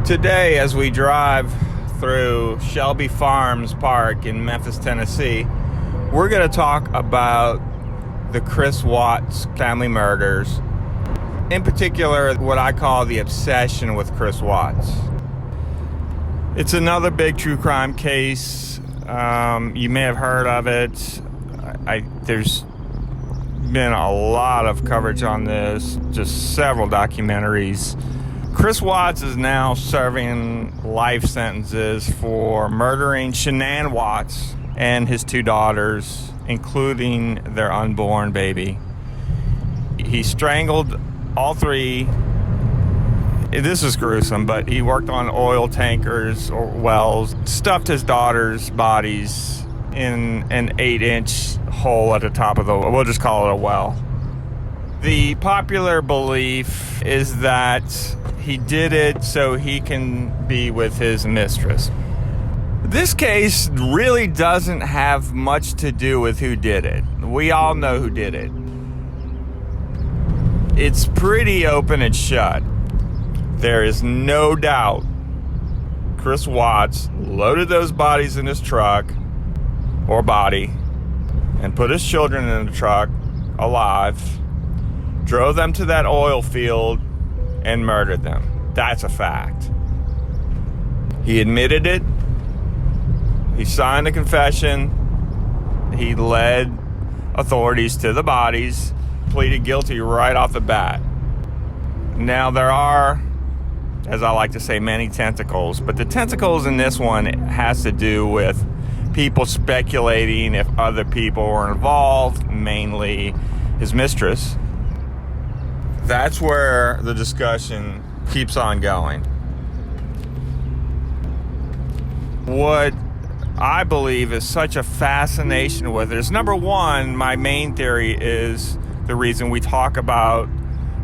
Today, as we drive through Shelby Farms Park in Memphis, Tennessee, we're going to talk about the Chris Watts family murders. In particular, what I call the obsession with Chris Watts. It's another big true crime case. You may have heard of it. There's been a lot of coverage on this, just several documentaries. Chris Watts is now serving life sentences for murdering Shanann Watts and his two daughters, including their unborn baby. He strangled all three. This is gruesome, but he worked on oil tankers or wells, stuffed his daughters' bodies in an 8-inch hole at the top of we'll just call it a well. The popular belief is that he did it so he can be with his mistress. This case really doesn't have much to do with who did it. We all know who did it. It's pretty open and shut. There is no doubt Chris Watts loaded those bodies in his truck or body and put his children in the truck alive, drove them to that oil field, and murdered them. That's a fact. He admitted it. He signed a confession. He led authorities to the bodies, pleaded guilty right off the bat. Now there are, as I like to say, many tentacles, but the tentacles in this one has to do with people speculating if other people were involved, mainly his mistress. That's where the discussion keeps on going. What I believe is such a fascination with it is, number one, my main theory is the reason we talk about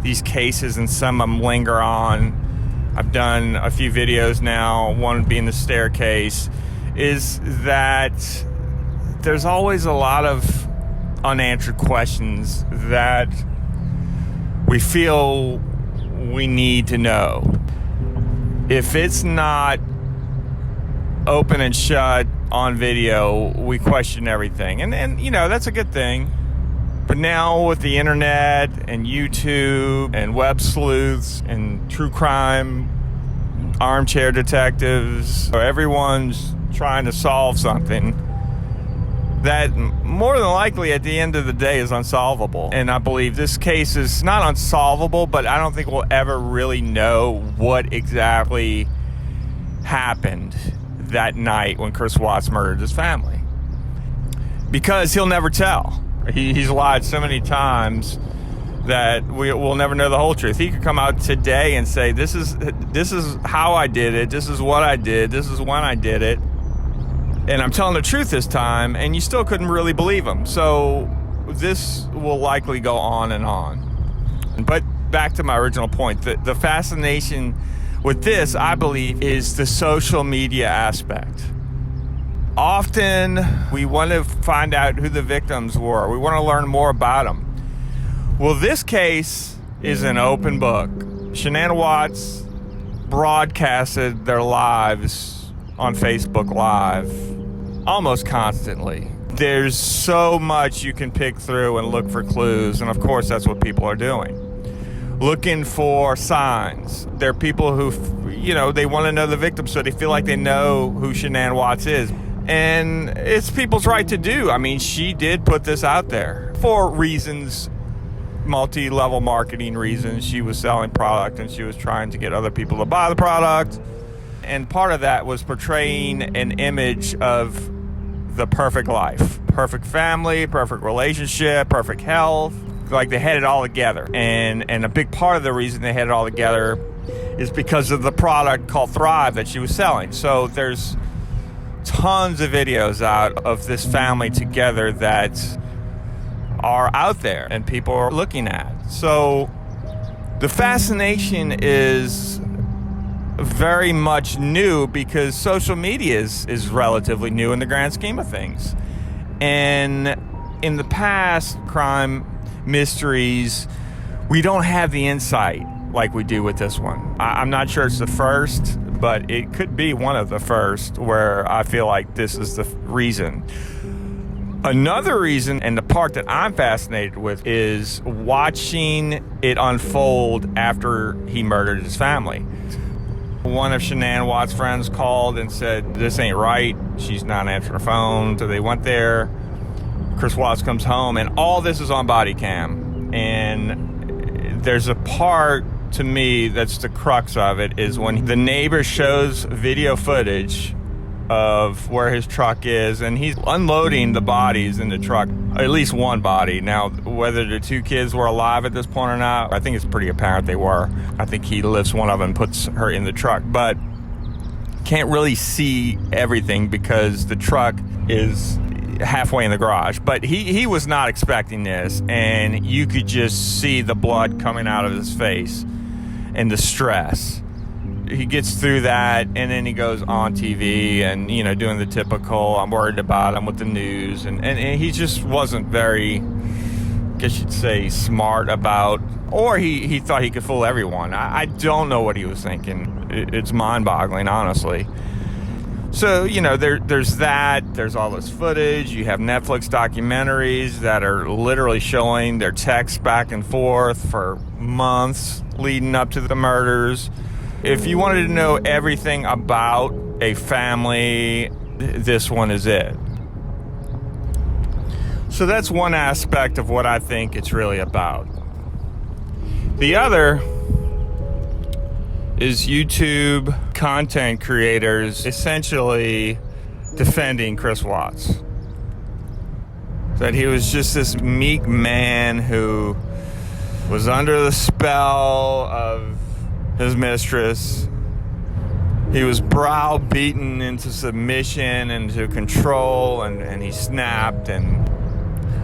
these cases and some of them linger on. I've done a few videos now, one being the staircase, is that there's always a lot of unanswered questions that we feel we need to know. If it's not open and shut on video, we question everything. And you know, that's a good thing. But now with the internet and YouTube and web sleuths and true crime armchair detectives, everyone's trying to solve something that more than likely at the end of the day is unsolvable. And I believe this case is not unsolvable, but I don't think we'll ever really know what exactly happened that night when Chris Watts murdered his family. Because he'll never tell. He's lied so many times that we'll never know the whole truth. He could come out today and say, this is how I did it, this is what I did, this is when I did it, and I'm telling the truth this time, and you still couldn't really believe him. So this will likely go on and on. But back to my original point, the fascination with this, I believe, is the social media aspect. Often we want to find out who the victims were. We want to learn more about them. Well, this case is an open book. Shanann Watts broadcasted their lives on Facebook Live almost constantly. There's so much you can pick through and look for clues, and of course that's what people are doing. Looking for signs. There are people who, you know, they want to know the victim, so they feel like they know who Shanann Watts is. And it's people's right to do. I mean, she did put this out there for reasons, multi-level marketing reasons. She was selling product and she was trying to get other people to buy the product. And part of that was portraying an image of the perfect life, perfect family, perfect relationship, perfect health. Like they had it all together. And a big part of the reason they had it all together is because of the product called Thrive that she was selling. So there's tons of videos out of this family together that are out there and people are looking at. So the fascination is very much new because social media is relatively new in the grand scheme of things. And in the past, crime mysteries, we don't have the insight like we do with this one. I'm not sure it's the first, but it could be one of the first where I feel like this is the reason. Another reason, and the part that I'm fascinated with, is watching it unfold after he murdered his family. One of Shanann Watts' friends called and said, this ain't right. She's not answering her phone. So they went there. Chris Watts comes home, and all this is on body cam. And there's a part, to me, that's the crux of it, is when the neighbor shows video footage of where his truck is, and he's unloading the bodies in the truck, at least one body. Now, whether the two kids were alive at this point or not, I think it's pretty apparent they were. I think he lifts one of them and puts her in the truck, but can't really see everything because the truck is halfway in the garage. But he was not expecting this, and you could just see the blood coming out of his face and the stress. He gets through that, and then he goes on TV and, you know, doing the typical, I'm worried about him with the news. And he just wasn't very, I guess you'd say, smart about, or he thought he could fool everyone. I don't know what he was thinking. It's mind-boggling, honestly. So, you know, there's that. There's all this footage. You have Netflix documentaries that are literally showing their texts back and forth for months leading up to the murders. If you wanted to know everything about a family, this one is it. So that's one aspect of what I think it's really about. The other is YouTube content creators essentially defending Chris Watts. That he was just this meek man who was under the spell of his mistress. He was browbeaten into submission and to control, and he snapped, and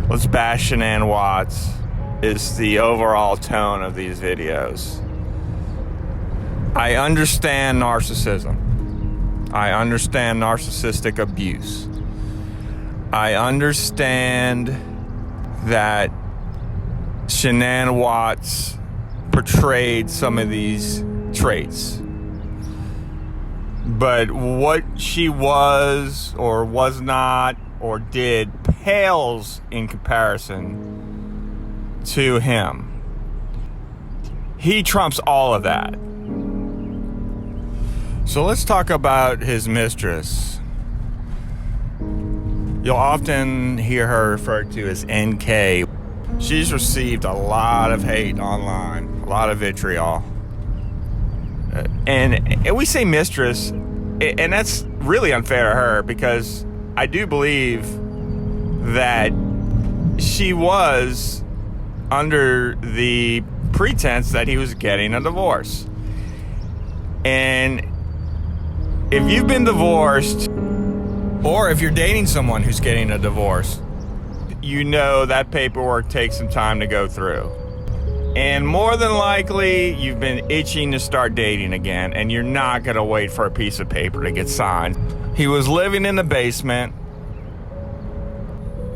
let's bash Shanann Watts is the overall tone of these videos. I understand narcissism. I understand narcissistic abuse. I understand that Shanann Watts portrayed some of these traits. But what she was or was not or did pales in comparison to him. He trumps all of that. So let's talk about his mistress. You'll often hear her referred to as NK. She's received a lot of hate online, a lot of vitriol. And we say mistress, and that's really unfair to her, because I do believe that she was under the pretense that he was getting a divorce. And if you've been divorced, or if you're dating someone who's getting a divorce, you know that paperwork takes some time to go through. And more than likely, you've been itching to start dating again, and you're not going to wait for a piece of paper to get signed. He was living in the basement.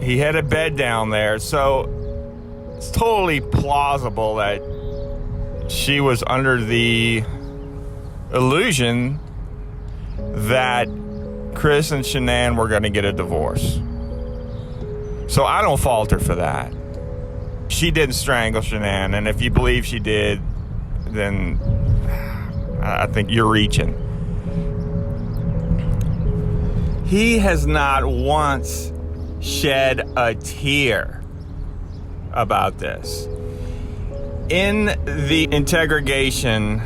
He had a bed down there, so it's totally plausible that she was under the illusion that Chris and Shanann were going to get a divorce. So I don't fault her for that. She didn't strangle Shanann, and if you believe she did, then I think you're reaching. He has not once shed a tear about this. In the interrogation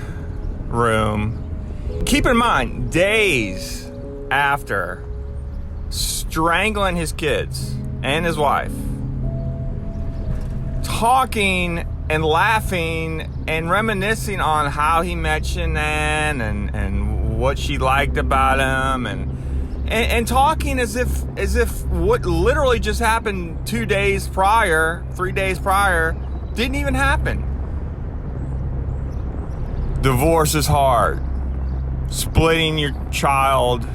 room, keep in mind, days after strangling his kids and his wife, talking and laughing and reminiscing on how he met Shanann and what she liked about him, and talking as if what literally just happened 2 days prior, 3 days prior, didn't even happen. Divorce is hard. Splitting your child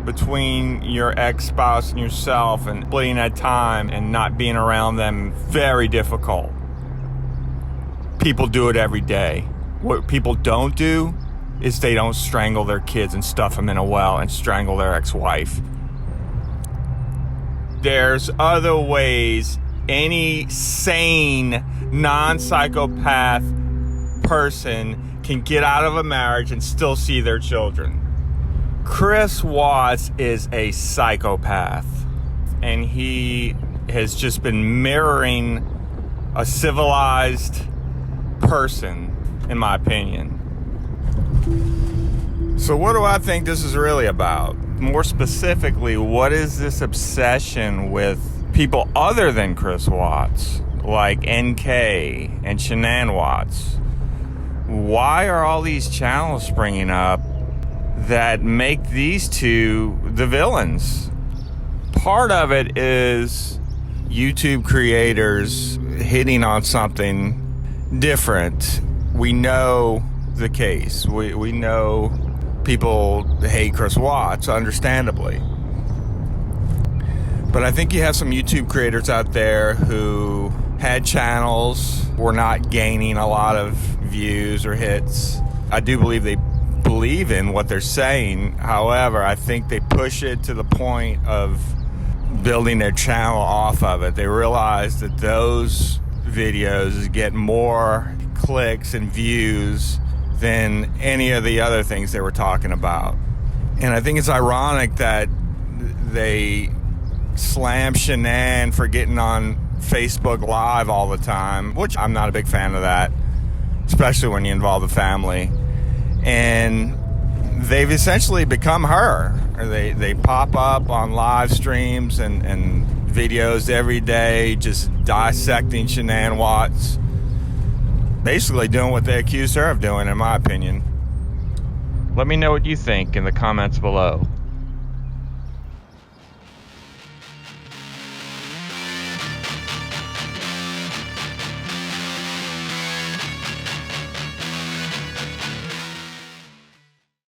between your ex-spouse and yourself, and splitting that time and not being around them, very difficult. People do it every day. What people don't do is they don't strangle their kids and stuff them in a well and strangle their ex-wife. There's other ways any sane, non-psychopath person can get out of a marriage and still see their children. Chris Watts is a psychopath, and he has just been mirroring a civilized person, in my opinion. So what do I think this is really about? More specifically, what is this obsession with people other than Chris Watts, like NK and Shanann Watts? Why are all these channels springing up that make these two the villains? Part of it is YouTube creators hitting on something different. We know the case. We know people hate Chris Watts, understandably. But I think you have some YouTube creators out there who had channels, were not gaining a lot of views or hits. I do believe they believe in what they're saying. However, I think they push it to the point of building their channel off of it. They realize that those videos get more clicks and views than any of the other things they were talking about. And I think it's ironic that they slam Shanann for getting on Facebook Live all the time, which I'm not a big fan of that, especially when you involve the family. And they've essentially become her. They pop up on live streams and videos every day, just dissecting Shanann Watts, basically doing what they accuse her of doing, in my opinion. Let me know what you think in the comments below.